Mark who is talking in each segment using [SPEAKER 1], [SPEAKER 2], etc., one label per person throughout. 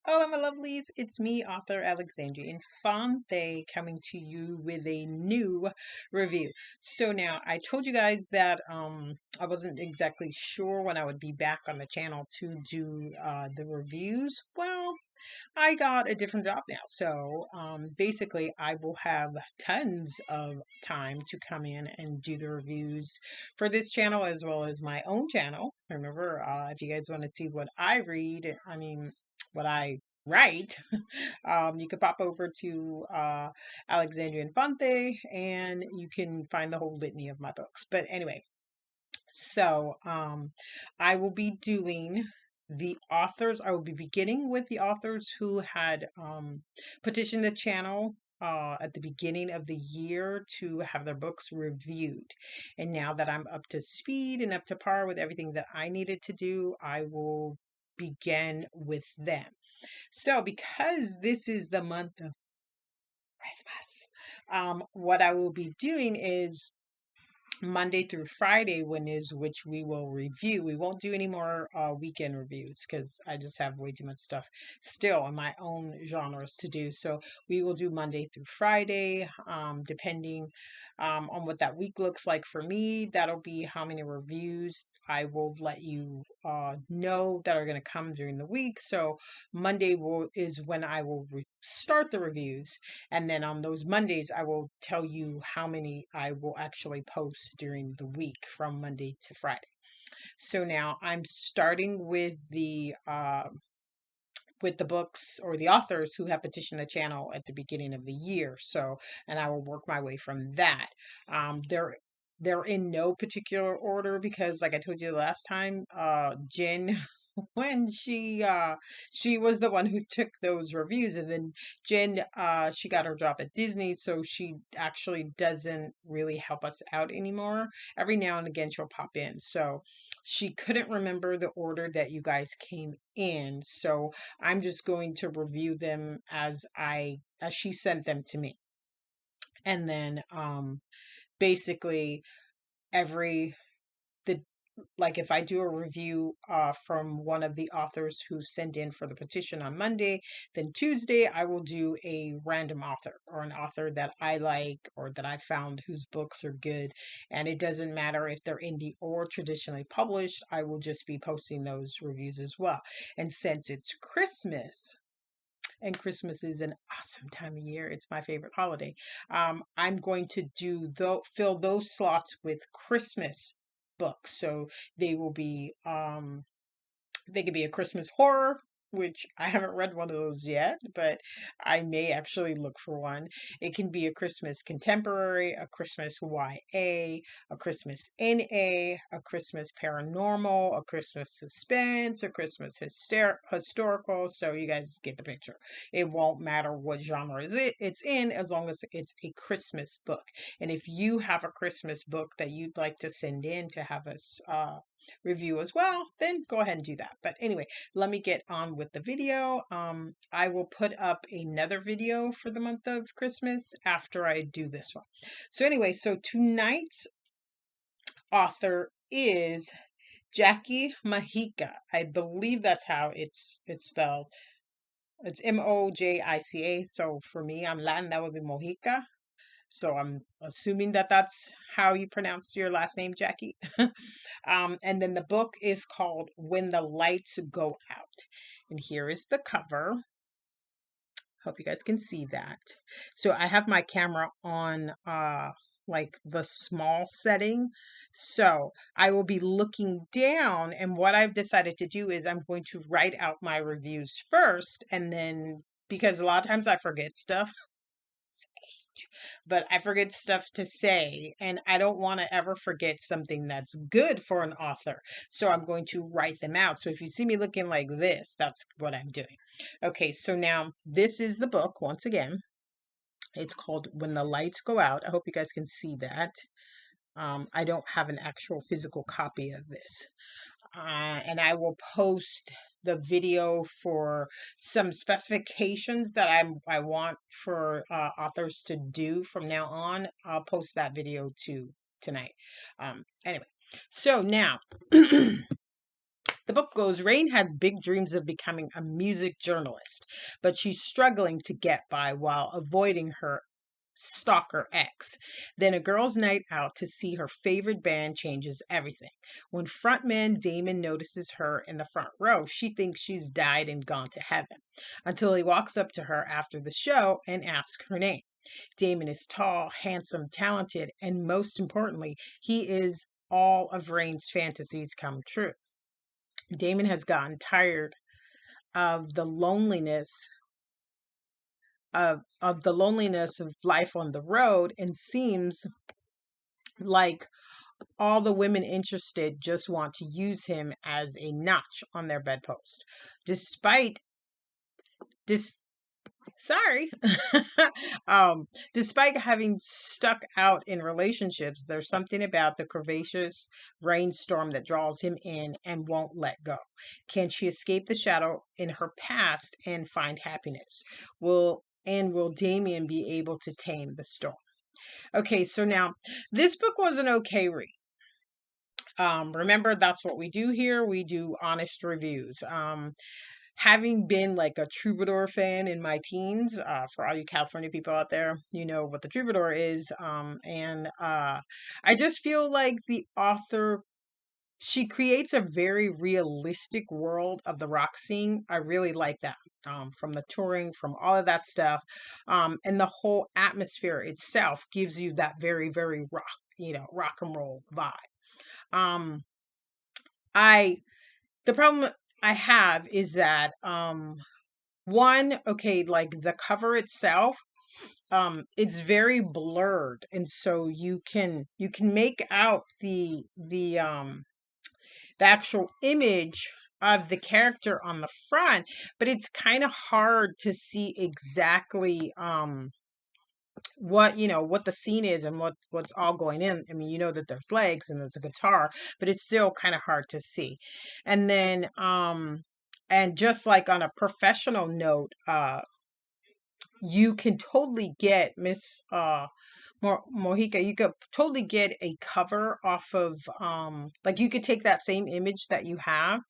[SPEAKER 1] Hola, my lovelies. It's me, author Alexandria Infante, coming to you with a new review. So now, I told you guys that I wasn't exactly sure when I would be back on the channel to do the reviews. Well, I got a different job now. So basically, I will have tons of time to come in and do the reviews for this channel as well as my own channel. Remember, if you guys want to see what I read, what I write, you can pop over to Alexandria Infante and you can find the whole litany of my books. But anyway, so I will be doing the authors. I will be beginning with the authors who had petitioned the channel at the beginning of the year to have their books reviewed. And now that I'm up to speed and up to par with everything that I needed to do, I will begin with them. So, because this is the month of Christmas, what I will be doing is Monday through Friday one is which we will review. We won't do any more weekend reviews because I just have way too much stuff still in my own genres to do. So we will do Monday through Friday, depending on what that week looks like for me. That'll be how many reviews I will let you know that are going to come during the week. So Monday is when I will start the reviews, and then on those Mondays, I will tell you how many I will actually post during the week from Monday to Friday. So now I'm starting with the books or the authors who have petitioned the channel at the beginning of the year. So, and I will work my way from that. They're in no particular order because, like I told you the last time, Jen when she was the one who took those reviews, and then Jen she got her job at Disney, so she actually doesn't really help us out anymore. Every now and again she'll pop in, so she couldn't remember the order that you guys came in, so I'm just going to review them as she sent them to me. And then basically every the like if I do a review from one of the authors who sent in for the petition on Monday, then Tuesday I will do a random author or an author that I like or that I found whose books are good. And it doesn't matter if they're indie or traditionally published, I will just be posting those reviews as well. And since it's Christmas, and Christmas is an awesome time of year. It's my favorite holiday. I'm going to fill those slots with Christmas books. So they will be they could be a Christmas horror, which I haven't read one of those yet, but I may actually look for one. It can be a Christmas contemporary, a Christmas YA, a Christmas NA, a Christmas paranormal, a Christmas suspense, a Christmas historical. So you guys get the picture. It won't matter what genre it's in as long as it's a Christmas book. And if you have a Christmas book that you'd like to send in to have us review as well, then go ahead and do that. But anyway, let me get on with the video. I will put up another video for the month of Christmas after I do this one. So anyway, so tonight's author is Jackie Mojica. I believe that's how it's spelled. It's Mojica. So for me, I'm Latin, that would be Mojica. So I'm assuming that that's how you pronounce your last name, Jackie. And then the book is called When the Lights Go Out. And here is the cover. Hope you guys can see that. So I have my camera on like the small setting. So I will be looking down, and what I've decided to do is I'm going to write out my reviews first, and then because a lot of times I forget stuff, but I forget stuff to say, and I don't want to ever forget something that's good for an author. So I'm going to write them out. So if you see me looking like this, that's what I'm doing. Okay, so now this is the book once again. It's called When the Lights Go Out. I hope you guys can see that. I don't have an actual physical copy of this. And I will post the video for some specifications that I want for authors to do from now on. I'll post that video too tonight. Anyway, so now The book goes, Rain has big dreams of becoming a music journalist, but she's struggling to get by while avoiding her stalker ex. Then a girls' night out to see her favorite band changes everything. When frontman Damon notices her in the front row, she thinks she's died and gone to heaven until he walks up to her after the show and asks her name. Damon is tall, handsome, talented, and most importantly, he is all of Rain's fantasies come true. Damon has gotten tired of the loneliness of life on the road and seems like all the women interested just want to use him as a notch on their bedpost. Despite this Sorry. um, Despite having stuck out in relationships, there's something about the curvaceous rainstorm that draws him in and won't let go. Can she escape the shadow in her past and find happiness? Will Damien be able to tame the storm? Okay, so now this book was an okay read. Remember, that's what we do here. We do honest reviews. Having been like a Troubadour fan in my teens, for all you California people out there, you know what the Troubadour is. And I just feel like the author, she creates a very realistic world of the rock scene. I really like that. From the touring, from all of that stuff, and the whole atmosphere itself gives you that very, very rock, rock and roll vibe. Um, I the problem I have is that one, okay, like the cover itself, it's very blurred, and so you can make out the actual image of the character on the front, but it's kind of hard to see exactly what the scene is and what's all going in. I mean, you know that there's legs and there's a guitar, but it's still kind of hard to see. And then and just like on a professional note, you can totally get Miss Mojica, you could totally get a cover off of like you could take that same image that you have,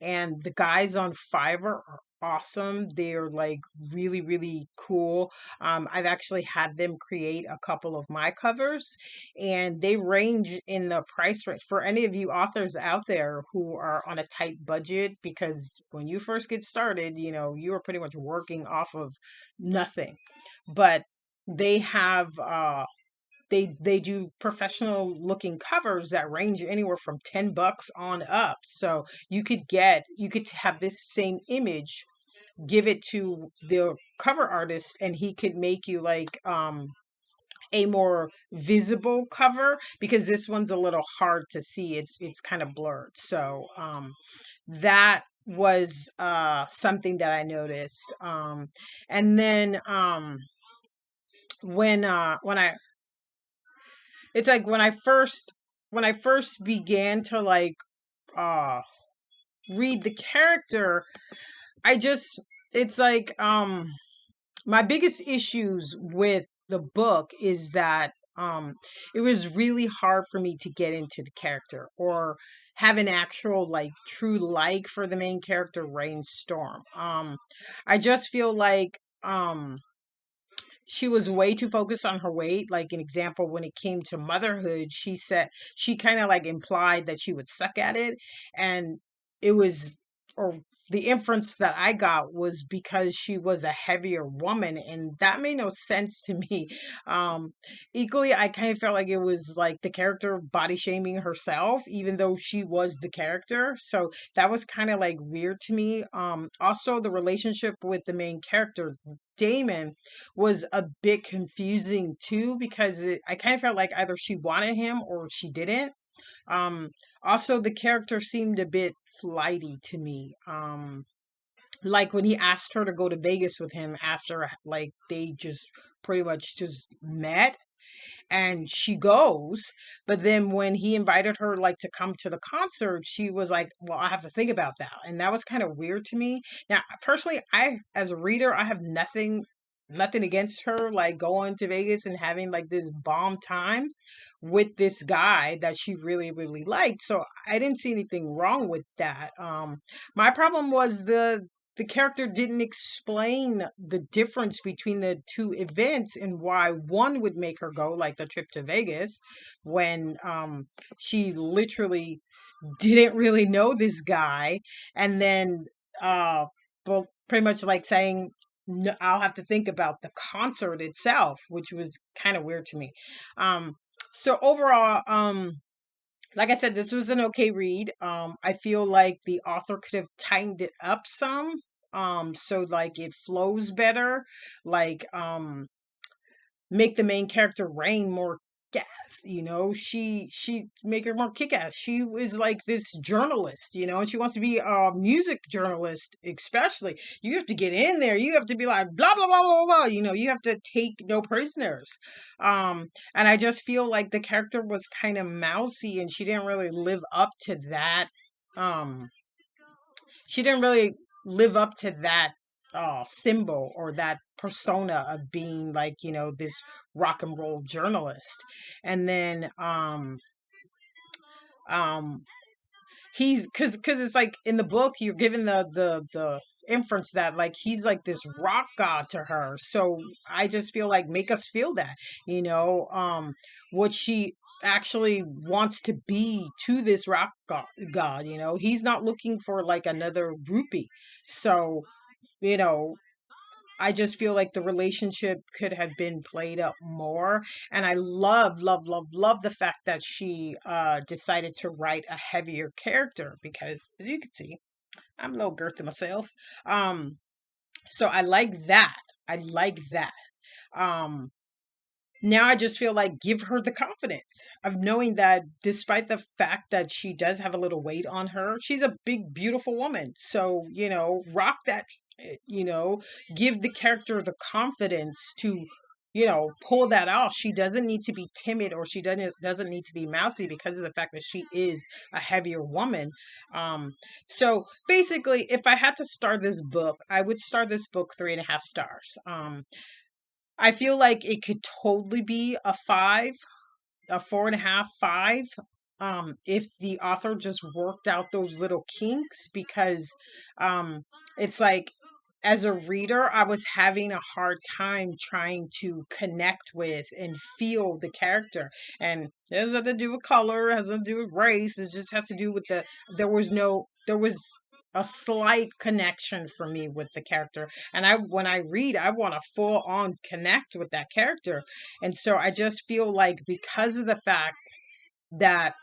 [SPEAKER 1] and the guys on Fiverr are awesome. They're like really, really cool. I've actually had them create a couple of my covers, and they range in the price range for any of you authors out there who are on a tight budget, because when you first get started, you are pretty much working off of nothing. But they have they do professional looking covers that range anywhere from $10 on up. So you could have this same image, give it to the cover artist, and he could make you like a more visible cover, because this one's a little hard to see. It's kind of blurred. So that was something that I noticed. And then when I it's like when I first began to like uh read the character, I just it's like my biggest issues with the book is that it was really hard for me to get into the character or have an actual like true like for the main character, Rainstorm. I just feel like she was way too focused on her weight. Like an example, when it came to motherhood, she said she kind of like implied that she would suck at it. And it was, or the inference that I got was because she was a heavier woman, and that made no sense to me. Um, Equally, I kind of felt like it was like the character body shaming herself, even though she was the character. So that was kind of like weird to me. Also, the relationship with the main character, Damon, was a bit confusing too, because I kind of felt like either she wanted him or she didn't. Um, Also, the character seemed a bit flighty to me. Like when he asked her to go to Vegas with him after like they just pretty much just met, and she goes, but then when he invited her like to come to the concert, she was like, well, I have to think about that. And that was kind of weird to me. Now, personally, I as a reader, I have nothing nothing against her, like going to Vegas and having like this bomb time with this guy that she really, really liked. So I didn't see anything wrong with that. My problem was the character didn't explain the difference between the two events and why one would make her go, like the trip to Vegas, when she literally didn't really know this guy, and then well, pretty much like saying, no, I'll have to think about the concert itself, which was kind of weird to me. um so overall, like I said, this was an okay read. I feel like the author could have tightened it up some, so like it flows better, like make the main character Rain more gas, she make her more kick-ass. She was like this journalist, and she wants to be a music journalist. Especially, you have to get in there, you have to be like blah blah blah blah blah, you have to take no prisoners. And I just feel like the character was kind of mousy, and um she didn't really live up to that symbol or that persona of being like, this rock and roll journalist. And then um he's because it's like in the book you're given the inference that like he's like this rock god to her. So I just feel like, make us feel that, what she actually wants to be to this god. He's not looking for like another groupie. So, you know I just feel like the relationship could have been played up more. And I love, love, love, love the fact that she decided to write a heavier character because, as you can see, I'm a little girthy myself. Um, so I like that. I like that. Um, Now I just feel like, give her the confidence of knowing that despite the fact that she does have a little weight on her, she's a big, beautiful woman. So, rock that, you know, give the character the confidence to, pull that off. She doesn't need to be timid, or she doesn't need to be mousy because of the fact that she is a heavier woman. Um, so basically, if I had to star this book, I would star this book 3.5 stars. I feel like it could totally be a five, a 4.5, five, if the author just worked out those little kinks, because um, it's like, as a reader, I was having a hard time trying to connect with and feel the character. And it has nothing to do with color, it has nothing to do with race. It just has to do with there was a slight connection for me with the character. And when I read, I want to full on connect with that character. And so I just feel like, because of the fact that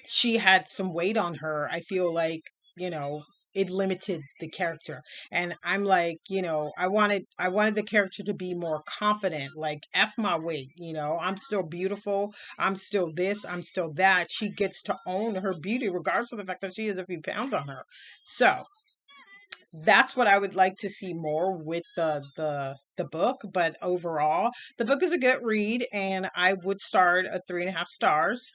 [SPEAKER 1] she had some weight on her, I feel like, you know, it limited the character. And I'm like, I wanted the character to be more confident, like, F my weight, I'm still beautiful, I'm still this, I'm still that. She gets to own her beauty regardless of the fact that she has a few pounds on her. So that's what I would like to see more with the book. But overall, the book is a good read, and I would start a 3.5 stars.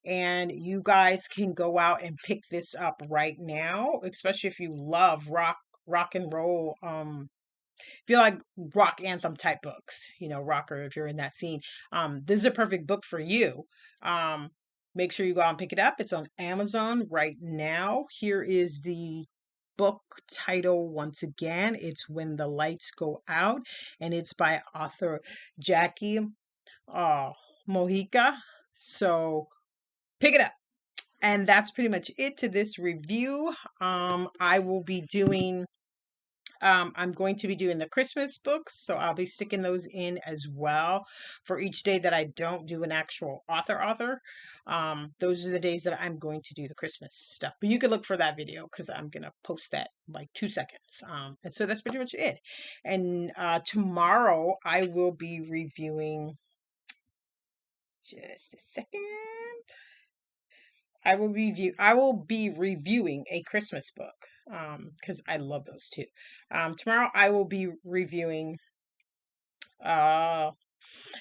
[SPEAKER 1] And you guys can go out and pick this up right now, especially if you love rock and roll. If you like rock anthem type books, rocker, if you're in that scene, this is a perfect book for you. Um, Make sure you go out and pick it up. It's on Amazon right now. Here is the book title once again. It's When the Lights Go Out, and it's by author Jackie uh, Mojica. So pick it up. And that's pretty much it to this review. I will be doing I'm going to be doing the Christmas books, so I'll be sticking those in as well for each day that I don't do an actual author. Those are the days that I'm going to do the Christmas stuff. But you can look for that video because I'm gonna post that in like 2 seconds. And so that's pretty much it. And tomorrow I will be reviewing. Just a second. I will be reviewing a Christmas book because I love those too. Tomorrow I will be reviewing uh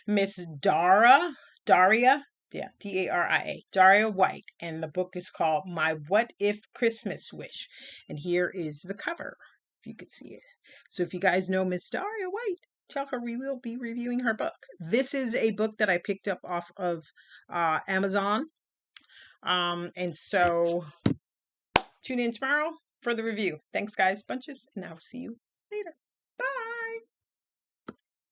[SPEAKER 1] Miss Daria, yeah, Daria, Daria White, and the book is called My What If Christmas Wish. And here is the cover. if you could see it. So if you guys know Miss Daria White, tell her we will be reviewing her book. This is a book that I picked up off of Amazon. And so tune in tomorrow for the review. Thanks, guys, bunches, and I'll see you later.